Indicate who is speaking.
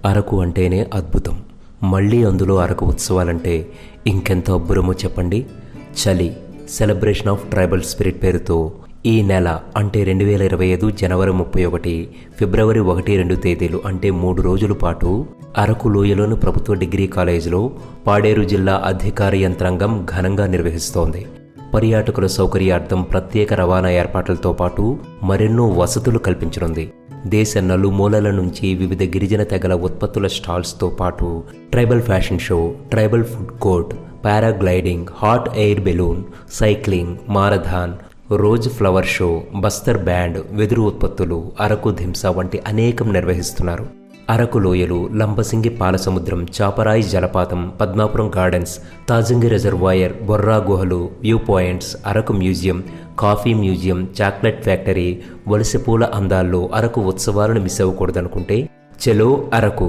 Speaker 1: అరకు అంటేనే అద్భుతం. మళ్ళీ అందులో అరకు ఉత్సవాలంటే ఇంకెంత అబ్బురమో చెప్పండి. చలి సెలబ్రేషన్ ఆఫ్ ట్రైబల్ స్పిరిట్ పేరుతో ఈ నెల అంటే 2025 జనవరి 31, ఫిబ్రవరి 1-2 తేదీలు అంటే 3 రోజుల పాటు అరకు లోయలోని ప్రభుత్వ డిగ్రీ కాలేజీలో పాడేరు జిల్లా అధికార యంత్రాంగం ఘనంగా నిర్వహిస్తోంది. పర్యాటకుల సౌకర్యార్థం ప్రత్యేక రవాణా ఏర్పాట్లతో పాటు మరెన్నో వసతులు కల్పించనుంది. దేశ నలుమూలల నుంచి వివిధ గిరిజన తెగల ఉత్పత్తుల స్టాల్స్తో పాటు tribal fashion show, tribal food court, paragliding, hot air balloon, cycling, marathon, rose flower show, Bastar band, వెదురు ఉత్పత్తులు, అరకు ధింస వంటి అనేకం నిర్వహిస్తున్నారు. అరకు లోయలు, లంబసింగి పాలసముద్రం, చాపరాయి జలపాతం, పద్మాపురం గార్డెన్స్, తాజంగి రిజర్వాయర్, బొర్రా గుహలు, view points, Araku museum, coffee museum, chocolate factory, వలసపూల అందాల్లో అరకు ఉత్సవాలను మిస్ అవ్వకూడదనుకుంటే చలో అరకు.